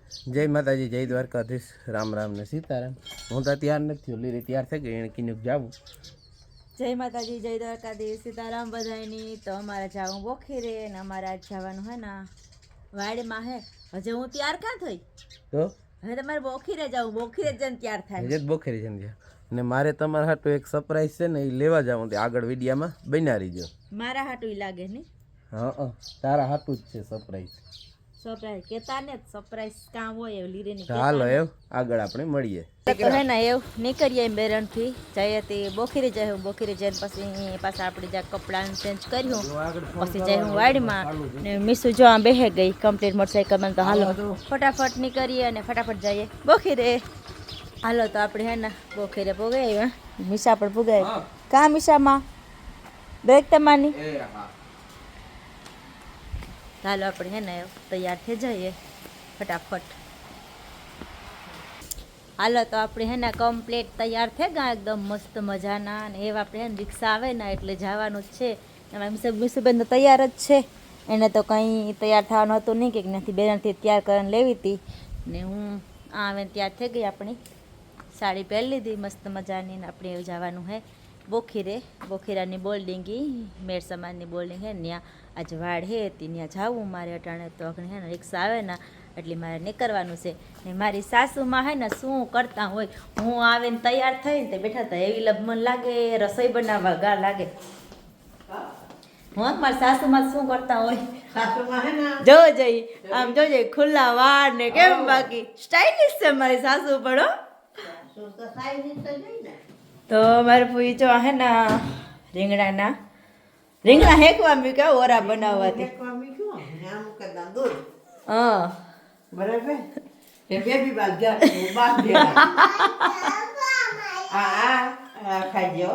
જય માતાજી, જય દ્વારકાધીશ, રામ રામ ને સીતારામ. હું તો તૈયાર નથી, લીરી તૈયાર થઈ ગઈ, એને કિન્યુક જાવું. જય માતાજી, જય દ્વારકાધીશ, સીતારામ બધાયની. તો અમારે જવું બોખીરે ને અમારે આજ જવાનું હે ને વાડીમાં હે. હજે હું તૈયાર ક્યાં થઈ તો હવે તમારે બોખીરે જવું, બોખીરે જઈને તૈયાર થાય. હજે બોખેરી છે ને મારે તમારા હાટુ એક સરપ્રાઈઝ છે ને, એ લેવા જાવું. આગળ વિડીયામાં બન્યા રહીજો. મારા હાટું લાગે ને? હા, તારા હાટું જ છે સરપ્રાઈઝ. સરપ્રાઈઝ કેતા ને સરપ્રાઈઝ કામ હોય એવું લીરે ની. હાલો એવ આગળ આપણે મળીએ. તો હે ને એવું નીકળીએ એમ બેરણથી જઈએ તે બોખીરે જાય. બોખીરે જઈને પછી પાછા આપણે જ્યાં કપડાં ચેન્જ કર્યું પછી જાય હું વાડીમાં ને મીસું જો આ બેહે ગઈ કમ્પ્લીટ મોટરસાઇકલમાં. તો હાલો ફટાફટ નીકળીએ અને ફટાફટ જઈએ બોખીરે. હાલો તો આપણે હે ને બોખીરે પોગાય મીસા પણ પોગાય. કા મીસામાં બ્રેક તમારી. ચાલો આપણે હે ને તૈયાર થઈ જઈએ ફટાફટ. હાલો તો આપણે હે ને કમ્પ્લીટ તૈયાર થઈ ગયા એકદમ મસ્ત મજાના. અને એવા આપણે હે ને રિક્ષા આવે ને એટલે જવાનું જ છે. એમાં મીસુબેન તો તૈયાર જ છે, એને તો કંઈ તૈયાર થવાનું હતું નહીં કે નથી. બેનથી તૈયાર કરીને લેવી હતી ને હું આવે તૈયાર થઈ ગઈ. આપણી સાડી પહેરી લીધી મસ્ત મજાની ને આપણે એવું જવાનું હે બોખીરે. બોખીરાની બોલ્ડિંગી મેર સમાનની બોલ્ડિંગ હે ત્યાં આજે વાડ હે ત્યાં જાવું મારે અટાણે. તો અગણે હે ને રિક્ષા આવે ને એટલે મારે નીકળવાનું છે. ને મારી સાસુમાં હે ને શું કરતા હોય, હું આવે ને તૈયાર થઈને તે બેઠા હતા એવી લગમન લાગે, રસોઈ બનાવવા ગા લાગે. હું મારી સાસુમાં શું કરતા હોય જો જઈ આમ જોજે ખુલ્લા વાળ ને કેમ બાકી સ્ટાઇલિશ છે મારી સાસુ પણ હો. તો મારે પૂરી જો હે ને રીંગણા હેકવા મૂક્યા ઓરા બનાવવાથી. હા બરાબર એ બેબી બાદ ગયા આ ખાજો.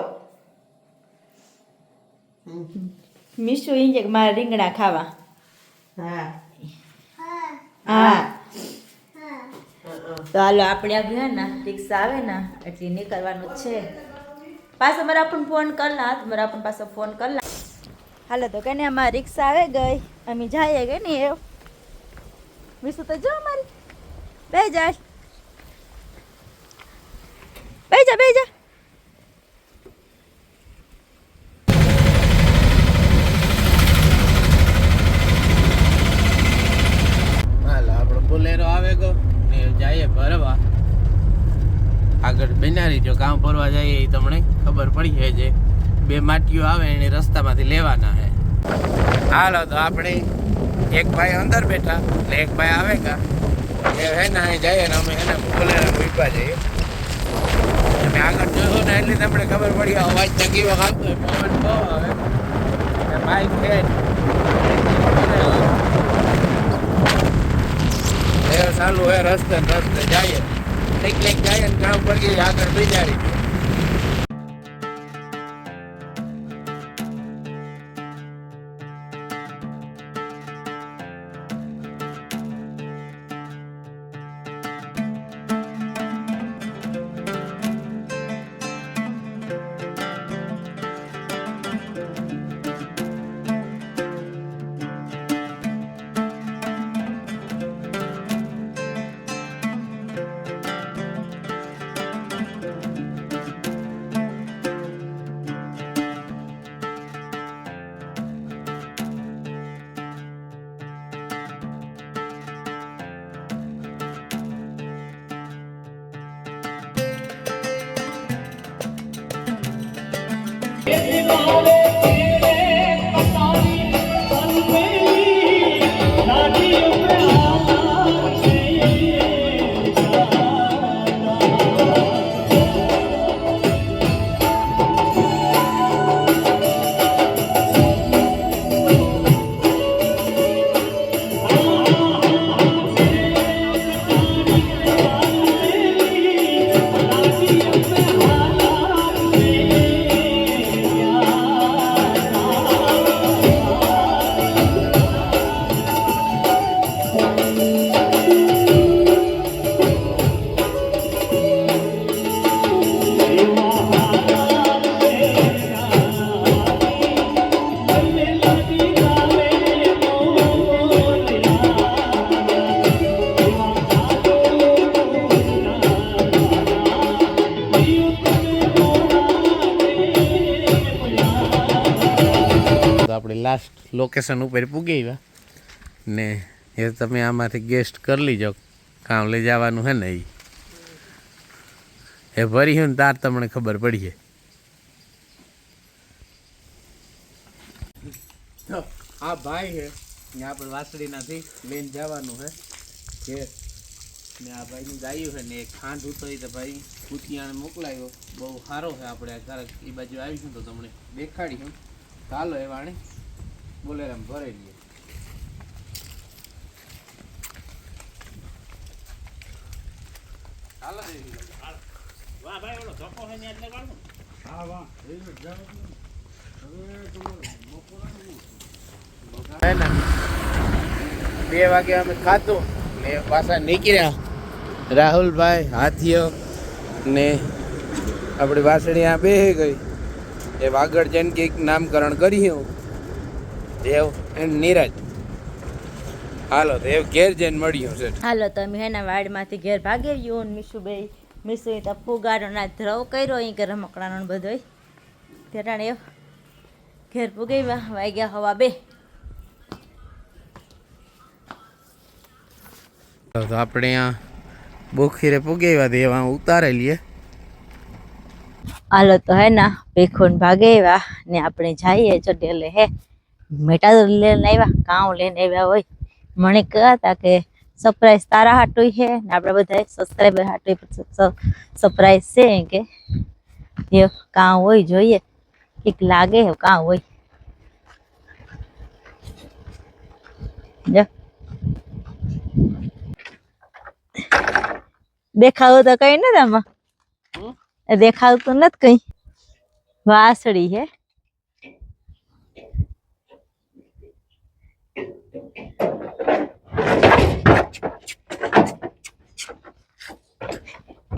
મીઠું ઈ કે મારે રીંગણા ખાવા. હા હા તો હાલો આપણે આગળ હે ને રિક્ષા આવે ને એટલે નીકળવાનું જ છે. પાછો મારે આપણને ફોન કરલા, મારે આપણને પાછો ફોન કરલા. હાલો તો કે ને અમારી રિક્ષા આવે ગઈ, અમે જઈએ કે ને એવું મીસું તો જો અમારી બે જા બે જા બે જા. હાલો આપણો બોલેરો આવે ગો ને જઈએ ભરવા. આગળ બન્યા રહીજો. કામ ભરવા જઈએ એ તમને ખબર પડી છે. જે બે માટીઓ આવે એને રસ્તામાંથી લેવાના છે. હાલો તો આપણે એક ભાઈ અંદર બેઠા એટલે એક ભાઈ આવે કા એ હે ને અહીં જઈએ ને અમે એને બોલેરા મૂકવા જઈએ. તમે આગળ જોશો ને એટલે તમને ખબર પડી અવાજ જગી વખત આવતો હોય, પવન બહુ આવે. બાઈક છે ચાલુ હોય રસ્તે રસ્તે જઈએ એટલે જઈએ ને કામ પડી આગળ બિજાડી. લોકેશન ઉપર પૂગી આવ્યા ને એ તમે આમાંથી ગેસ્ટ કરી લીજો કામ લઈ જવાનું હે ને એ ભરી ને તાર તમને ખબર પડીએ. આ ભાઈ છે ને આપણે વાસળીનાથી લઈને જવાનું છે ઘેર ને આ ભાઈનું ગાયું છે ને એક ખાંડ ઉતરી તો ભાઈ કુતિયાને મોકલાયો બહુ સારો છે. આપણે આ ઘરે એ બાજુ આવીશું તો તમને દેખાડીશું. ચાલો એ વાણી બોલેરામ ભરાઈ લઈએ. વાહ ભાઈ ઓલો ધક્કો છે ને એટલે કાઢો. હા વાહ હે ને 2 વાગે અમે ખાધું ને પાછા નીકળ્યા. રાહુલભાઈ હાથીઓ ને આપણી વાસળી આ બેસી ગઈ. એ આગળ જઈને કંઈક નામકરણ કર્યું દેવ એન્ડ નીરજ. હાલો દેવ ઘેર જઈને મળ્યું છે. હાલો તો અમે હેના વાડમાંથી ઘેર ભાગી ગયું ને મીસુએ તો ફુગારો ના ધ્રવ કર્યો અહીં કે રમકડાનો ને બધો ત્યારે ઘેર પૂગી વાગ્યા હવા 2. તો આપણે અહીંયા બોખીરે પૂગેવા દેવા ઉતારે લઈએ. હાલો તો હે ના ભેખોન ભાગેવા ને આપણે જઈએ ચડેલે હે મેટા લઈને આવ્યા કામ લઈને આવ્યા હોય. મને કહ્યા હતા કે સરપ્રાઈઝ તારા હાટું છે ને આપણે બધા સબસ્ક્રાઈબર હાટું સરપ્રાઈઝ છે કે એ કામ હોય જોઈએ એક લાગે કામ હોય. દેખાવું તો કઈ નથી આમાં દેખાતું નથી કઈ. વાસળી હે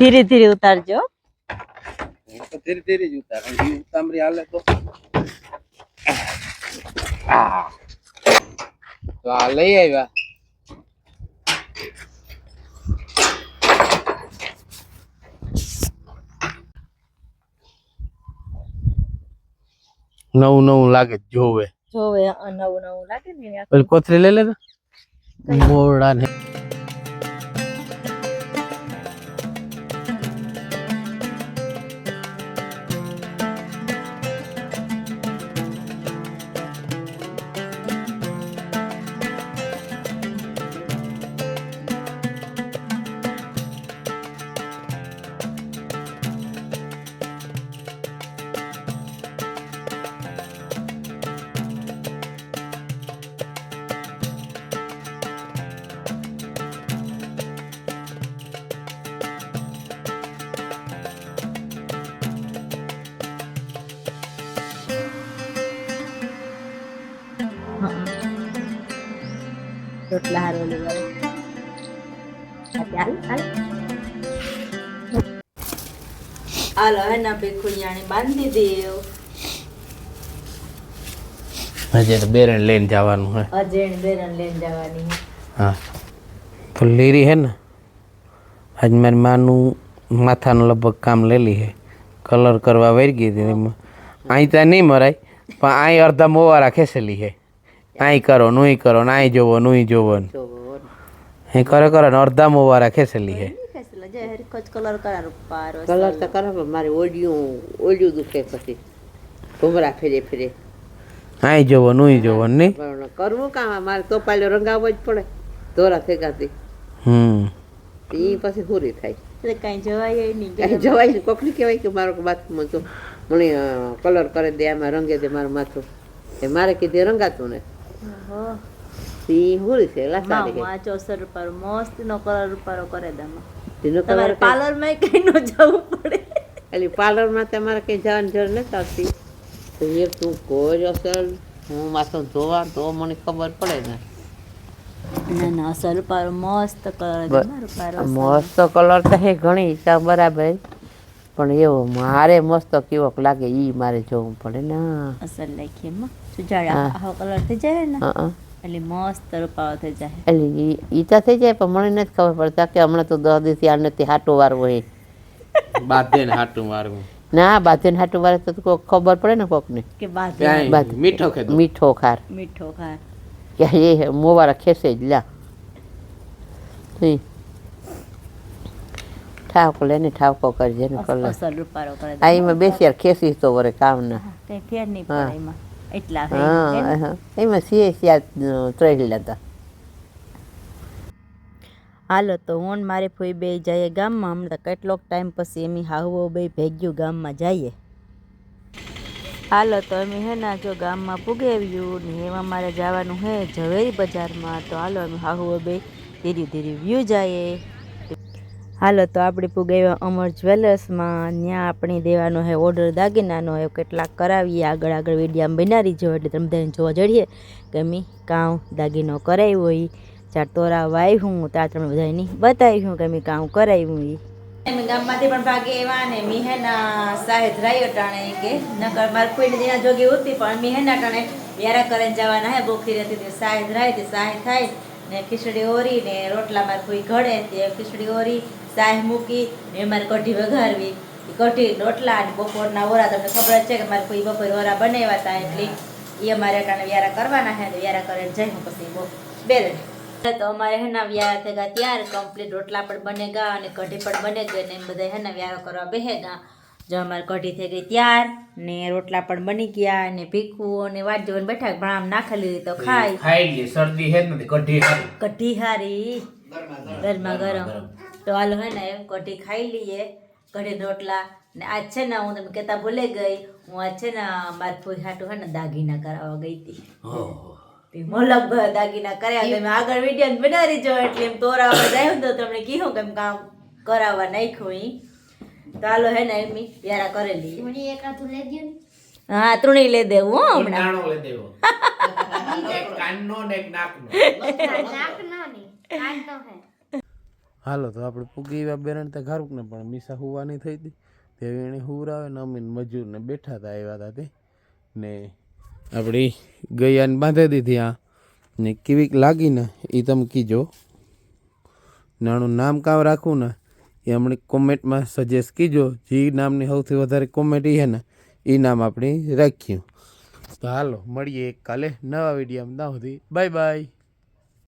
ધીરે ધીરે ઉતારજો. ધીરે ધીરે જ ઉતારે ઉતામરી હાલે તો આ લઈ આવ્યા. નવું લાગે જોવે નવું લાગે ને પેલી કોથરી લઈ લે મોરડા ને રોટલા હારો હાલો હે ના ભેખુયાને બાંધી દેવ. હજે તો બેરણ લઈને જવાનું હે. અજેણ બેરણ લઈને જવાની. હા ફુલ્લીરી હે ને આજ મારી માનું માથાનું લગભગ કામ લેલી હે. કલર કરવા વહી ગઈ હતી એમાં અહીં ત્યાં નહીં મરાય પણ અહીં અડધા મોવારા ખેંચેલી હે. અહીં કરો નુંય કરો ને અહીં જોવો નુંય જોવો ને એ કરે કરે ને અડધા મોવારા ખેંચેલી હે. કલર કરાર કલર તો કરો પણ મારે ઓળ્યું દુખે પછી ઘુમરા ફેરે અહીં જોવો નુંય જોવો નહીં પણ કરવું કામ મારે તો પાલ્યો રંગાવવો જ પડે ધોરા થેગાથી. એ પછી પૂરી થાય કઈ જવાય નહીં. કઈ જવાય ને કોકને કહેવાય કે મારો બાથરૂમ તો મને કલર કરે દે આમાં રંગે દે મારું માથું એ મારે કીધે રંગાતું ને ઈ પૂરી છે લાસાડી ચોસર પર મસ્ત નો કલર ઉપર કરે દમાં એનો કલર પાર્લર માં કઈ ન જવું પડે. એટલે પાર્લરમાં તમારે કઈ જવાની જરૂર નથી આવતી. તો એ તું કોઈ અસર હું માથું ધોવા તો મને ખબર પડે ને. ના ના અસલ પર મસ્ત કલર મસ્ત કલર તો હે ઘણી બરાબર પણ એવો મારે મસ્ત કેવોક લાગે ઈ મારે જોવું પડે ને. અસલ લખી એમાં સુજાડા આવો કલર થઈ જાય ને એટલે મસ્ત રૂપાળો થઈ જાય. એટલે ઈ તો થઈ જાય પણ મને નથી ખબર પડતા કે હમણાં તો 10 દિવસથી આ નથી હાટો વારવો હે બાધે ને હાટું મારવું ના બાંધીને હાટું વાળે તો કોક ખબર પડે ને કોકને કે બાદ ક્યાંય બાદ. મીઠો ખેતો મીઠો ખાર મીઠો ખાર કે એ મોવાળા ખેસે જ લ્યા ઠાવકો લે ને ઠાવકો કરજે ને કલર અસલ રૂપારો કરે આ એમાં બેસી યાર ખેસી તો વરે કામના કઈ ફેર નહીં હા. પડે એમાં એટલા હા એમાં સિયા ત્રહી લેતા હાલો તો હું ને મારે ફોઈ બે જઈએ ગામમાં હમણાં કેટલોક ટાઈમ પછી એમ હાહુઓ બે ભેગ્યું ગામમાં જઈએ હાલો તો અમે હે ને જો ગામમાં પૂગે આવ્યું ને એમાં મારે જવાનું હે ઝવેરી બજારમાં તો હાલો અમે હાહુઓ બે ધીરે ધીરે વ્યૂ જઈએ હાલો તો આપણે પૂગાવ્યા અમર જ્વેલર્સમાં ત્યાં આપણે દેવાનો હે ઓર્ડર દાગીનાનો હે કેટલાક કરાવીએ આગળ આગળ વિડીયામાં બનાવી જો એટલે તમે બધાને જોવા જડીએ કે અમે કાં દાગીનો કરાવ્યો હોય ચાર તોરા વાવ્યું ત્યાં તમે બધાની બતાવ્યું કે અમે કામ કરાવ્યું એ અમે ગામમાંથી પણ ભાગે એવા ને મી હે ના સાહેબ રાયો ટાણે કે નકર માર કોઈને દિના જોગી હતી પણ મી હે ના ટાણે વ્યારા કરીને જવાના હે બોખી રહેતી તે સાહેબ રાય તે સાહેબ થાય ને ખીચડી ઓરી ને રોટલા માર કોઈ ઘડે તે ખીચડી ઓરી સાહેબ મૂકી ને મારે કઢી વઘારવી કઢી રોટલા અને બપોરના ઓરા તમને ખબર જ છે કે મારે કોઈ બપોર ઓરા બનાવ્યા હતા એટલે એ અમારે ટાણે વ્યારા કરવાના હે તો વ્યારા કરીને જઈને પછી બેરે તો અમારે હેના વ્યારા થયા ત્યાર કમ્પ્લીટ રોટલા પણ બને ગયા અને કઢી પણ બને ગઈ ને એમ બધા હેના વ્યારો કરવા બેહે ગયા જો અમારે કઢી થઈ ગઈ ત્યાર ને રોટલા પણ બની ગયા ને ભીખવું અને વાટ જોઈને બેઠા પણ આમ નાખી લીધી તો ખાઈ ખાઈ લે શરદી હે ને કઢી હારી કઢી હારી ગરમા ગરમ તો હાલો હે ને એમ કઢી ખાઈ લઈએ કઢી રોટલા ને આજ છે ને હું તમે કહેતા ભૂલે ગઈ હું આજ છે ને મારી ફૂઈ હાટું હે ને દાગીના કરાવવા ગઈ હતી મોલક દાગીના કર્યા તમે આગળ વિડીયો બનાવી જો એટલે એમ તોરાવા જાય તો તમને કીધું કે કામ કરાવવા નાખ્યું ઈ તો હાલો હે ને એમ વ્યારા કરેલી હા ત્રણેય લઈ દેવું હો હમણાં નાણો લે દેવો એક કાનનો ને એક નાકનો હાલો તો આપણે પૂગી એવા બેરણ તે ઘારુક ને પણ મીસા હુવાની થઈ હતી તે એને હુરાવે ને અમે મજૂર ને બેઠા હતા આવ્યા હતા તે ને આપણી ગયાને બાંધી દીધી આ ને કેવીક લાગી ને એ તમે કીજો નાનું નામ કામ રાખવું ને એ હમણાં કોમેન્ટમાં સજેસ્ટ કીજો જે નામની સૌથી વધારે કોમેન્ટ છે ને એ નામ આપણે રાખ્યું તો હાલો મળીએ કાલે નવા વિડીયોમાં ના સુધી બાય બાય